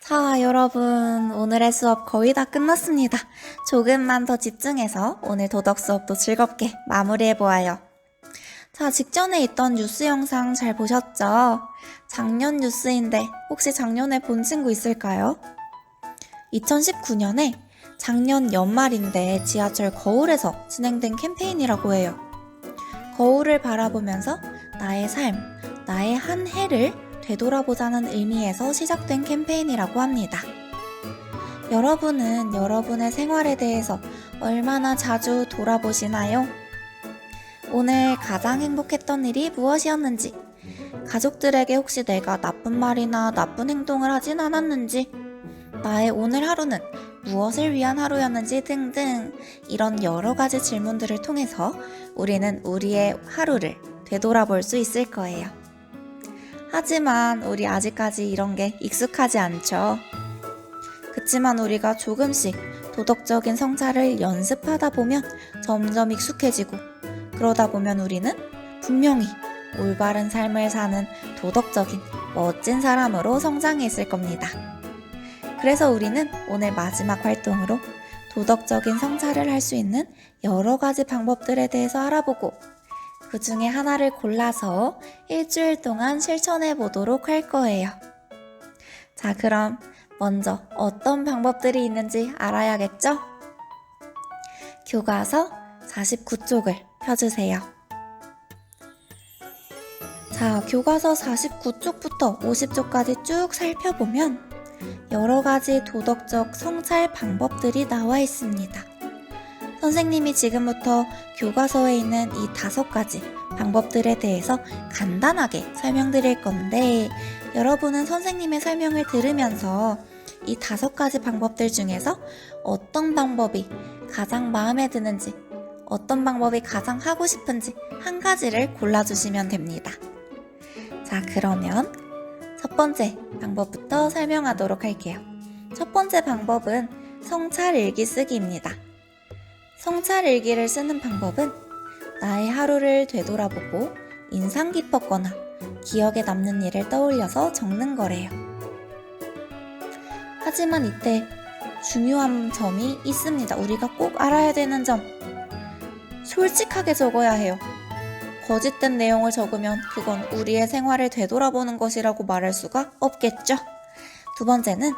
자, 여러분, 오늘의 수업 거의 다 끝났습니다. 조금만 더 집중해서 오늘 도덕 수업도 즐겁게 마무리해보아요. 자, 직전에 있던 뉴스 영상 잘 보셨죠? 작년 뉴스인데 혹시 작년에 본 친구 있을까요? 2019년에 작년 연말인데 지하철 거울에서 진행된 캠페인이라고 해요. 거울을 바라보면서 나의 삶, 나의 한 해를 되돌아보자는 의미에서 시작된 캠페인이라고 합니다. 여러분은 여러분의 생활에 대해서 얼마나 자주 돌아보시나요? 오늘 가장 행복했던 일이 무엇이었는지, 가족들에게 혹시 내가 나쁜 말이나 나쁜 행동을 하진 않았는지, 나의 오늘 하루는 무엇을 위한 하루였는지 등등 이런 여러 가지 질문들을 통해서 우리는 우리의 하루를 되돌아볼 수 있을 거예요. 하지만 우리 아직까지 이런 게 익숙하지 않죠. 그치만 우리가 조금씩 도덕적인 성찰을 연습하다 보면 점점 익숙해지고, 그러다 보면 우리는 분명히 올바른 삶을 사는 도덕적인 멋진 사람으로 성장해 있을 겁니다. 그래서 우리는 오늘 마지막 활동으로 도덕적인 성찰을 할 수 있는 여러 가지 방법들에 대해서 알아보고, 그 중에 하나를 골라서 일주일 동안 실천해 보도록 할 거예요. 자, 그럼 먼저 어떤 방법들이 있는지 알아야겠죠? 교과서 49쪽을 펴주세요. 자, 교과서 49쪽부터 50쪽까지 쭉 살펴보면 여러 가지 도덕적 성찰 방법들이 나와 있습니다. 선생님이 지금부터 교과서에 있는 이 5가지 방법들에 대해서 간단하게 설명드릴 건데, 여러분은 선생님의 설명을 들으면서 이 5가지 방법들 중에서 어떤 방법이 가장 마음에 드는지, 어떤 방법이 가장 하고 싶은지 한 가지를 골라주시면 됩니다. 자, 그러면 첫 번째 방법부터 설명하도록 할게요. 첫 번째 방법은 성찰 일기 쓰기입니다. 성찰 일기를 쓰는 방법은 나의 하루를 되돌아보고 인상 깊었거나 기억에 남는 일을 떠올려서 적는 거래요. 하지만 이때 중요한 점이 있습니다. 우리가 꼭 알아야 되는 점. 솔직하게 적어야 해요. 거짓된 내용을 적으면 그건 우리의 생활을 되돌아보는 것이라고 말할 수가 없겠죠. 두 번째는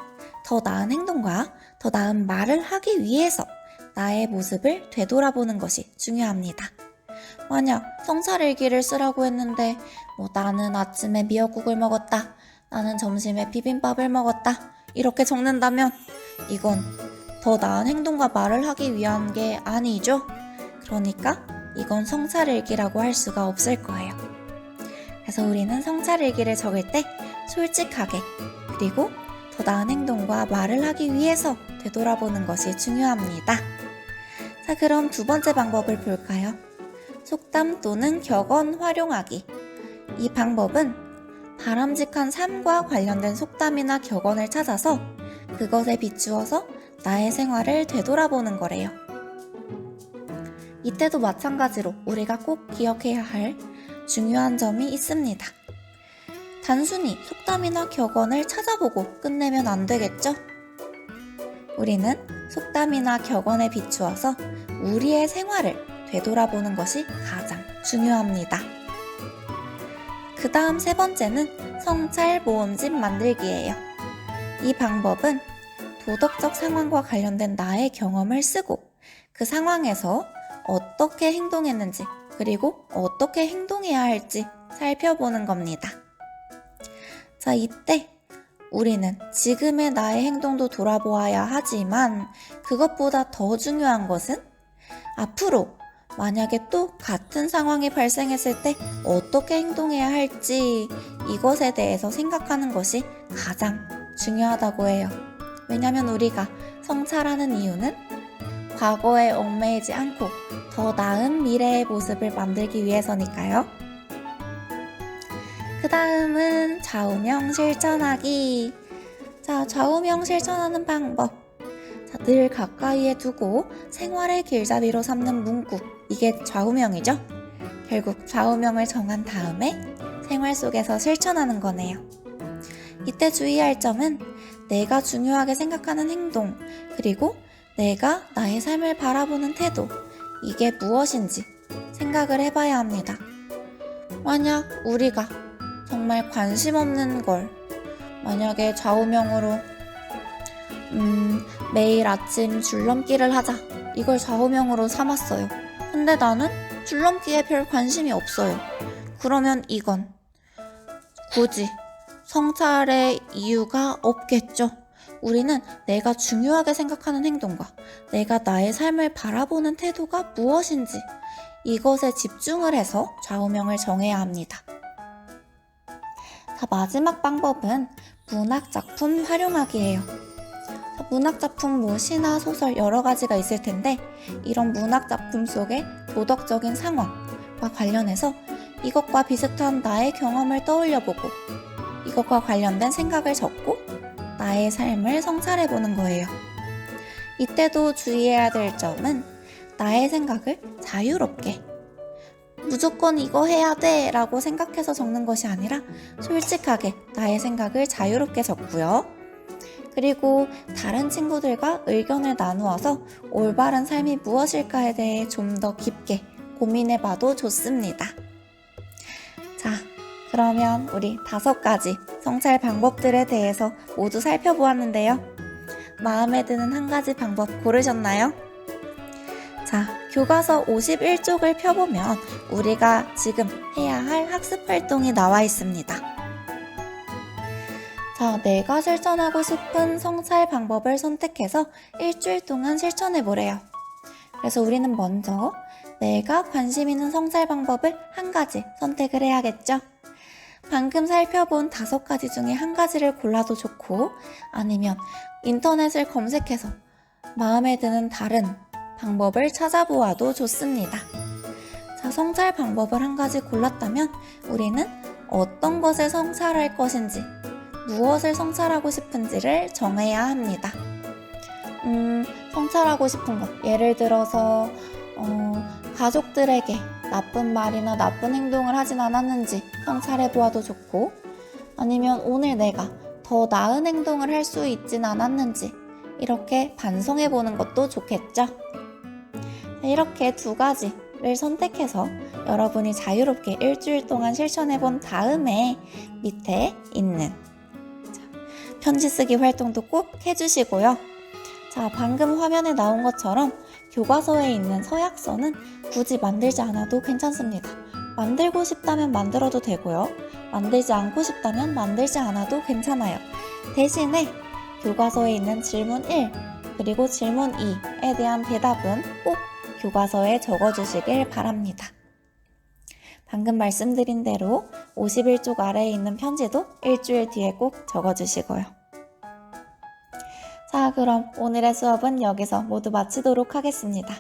더 나은 행동과 더 나은 말을 하기 위해서 나의 모습을 되돌아보는 것이 중요합니다. 만약 성찰일기를 쓰라고 했는데 나는 아침에 미역국을 먹었다, 나는 점심에 비빔밥을 먹었다 이렇게 적는다면 이건 더 나은 행동과 말을 하기 위한 게 아니죠. 그러니까 이건 성찰일기라고 할 수가 없을 거예요. 그래서 우리는 성찰일기를 적을 때 솔직하게, 그리고 더 나은 행동과 말을 하기 위해서 되돌아보는 것이 중요합니다. 자, 그럼 두 번째 방법을 볼까요? 속담 또는 격언 활용하기. 이 방법은 바람직한 삶과 관련된 속담이나 격언을 찾아서 그것에 비추어서 나의 생활을 되돌아보는 거래요. 이때도 마찬가지로 우리가 꼭 기억해야 할 중요한 점이 있습니다. 단순히 속담이나 격언을 찾아보고 끝내면 안 되겠죠? 우리는 속담이나 격언에 비추어서 우리의 생활을 되돌아보는 것이 가장 중요합니다. 그 다음 세 번째는 성찰 모음집 만들기예요. 이 방법은 도덕적 상황과 관련된 나의 경험을 쓰고 그 상황에서 어떻게 행동했는지, 그리고 어떻게 행동해야 할지 살펴보는 겁니다. 자, 이때 우리는 지금의 나의 행동도 돌아보아야 하지만 그것보다 더 중요한 것은 앞으로 만약에 또 같은 상황이 발생했을 때 어떻게 행동해야 할지, 이것에 대해서 생각하는 것이 가장 중요하다고 해요. 왜냐하면 우리가 성찰하는 이유는 과거에 얽매이지 않고 더 나은 미래의 모습을 만들기 위해서니까요. 그 다음은 좌우명 실천하기. 자, 좌우명 실천하는 방법. 자, 늘 가까이에 두고 생활의 길잡이로 삼는 문구. 이게 좌우명이죠? 결국 좌우명을 정한 다음에 생활 속에서 실천하는 거네요. 이때 주의할 점은 내가 중요하게 생각하는 행동, 그리고 내가 나의 삶을 바라보는 태도, 이게 무엇인지 생각을 해봐야 합니다. 만약 우리가 정말 관심 없는 걸, 만약에 좌우명으로 매일 아침 줄넘기를 하자, 이걸 좌우명으로 삼았어요. 근데 나는 줄넘기에 별 관심이 없어요. 그러면 이건 굳이 성찰의 이유가 없겠죠. 우리는 내가 중요하게 생각하는 행동과 내가 나의 삶을 바라보는 태도가 무엇인지 이것에 집중을 해서 좌우명을 정해야 합니다. 자, 마지막 방법은 문학작품 활용하기예요. 문학작품 시나 소설 여러 가지가 있을 텐데 이런 문학작품 속의 도덕적인 상황과 관련해서 이것과 비슷한 나의 경험을 떠올려보고 이것과 관련된 생각을 적고 나의 삶을 성찰해보는 거예요. 이때도 주의해야 될 점은 나의 생각을 자유롭게 무조건 이거 해야 돼 라고 생각해서 적는 것이 아니라 솔직하게 나의 생각을 자유롭게 적고요. 그리고 다른 친구들과 의견을 나누어서 올바른 삶이 무엇일까에 대해 좀 더 깊게 고민해봐도 좋습니다. 자, 그러면 우리 5가지 성찰 방법들에 대해서 모두 살펴보았는데요. 마음에 드는 한 가지 방법 고르셨나요? 자, 교과서 51쪽을 펴보면 우리가 지금 해야 할 학습 활동이 나와 있습니다. 자, 내가 실천하고 싶은 성찰 방법을 선택해서 일주일 동안 실천해 보래요. 그래서 우리는 먼저 내가 관심 있는 성찰 방법을 한 가지 선택을 해야겠죠. 방금 살펴본 5가지 중에 한 가지를 골라도 좋고 아니면 인터넷을 검색해서 마음에 드는 다른 방법을 찾아보아도 좋습니다. 자, 성찰 방법을 한 가지 골랐다면 우리는 어떤 것을 성찰할 것인지 무엇을 성찰하고 싶은지를 정해야 합니다. 성찰하고 싶은 것, 예를 들어서 가족들에게 나쁜 말이나 나쁜 행동을 하진 않았는지 성찰해 보아도 좋고 아니면 오늘 내가 더 나은 행동을 할 수 있진 않았는지 이렇게 반성해 보는 것도 좋겠죠. 이렇게 2가지를 선택해서 여러분이 자유롭게 일주일 동안 실천해 본 다음에 밑에 있는 편지 쓰기 활동도 꼭 해주시고요. 자, 방금 화면에 나온 것처럼 교과서에 있는 서약서는 굳이 만들지 않아도 괜찮습니다. 만들고 싶다면 만들어도 되고요. 만들지 않고 싶다면 만들지 않아도 괜찮아요. 대신에 교과서에 있는 질문 1 그리고 질문 2에 대한 대답은 꼭 교과서에 적어주시길 바랍니다. 방금 말씀드린 대로 51쪽 아래에 있는 편지도 일주일 뒤에 꼭 적어주시고요. 자, 그럼 오늘의 수업은 여기서 모두 마치도록 하겠습니다.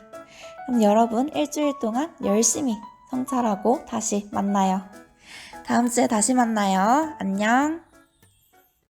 그럼 여러분 일주일 동안 열심히 성찰하고 다시 만나요. 다음 주에 다시 만나요. 안녕.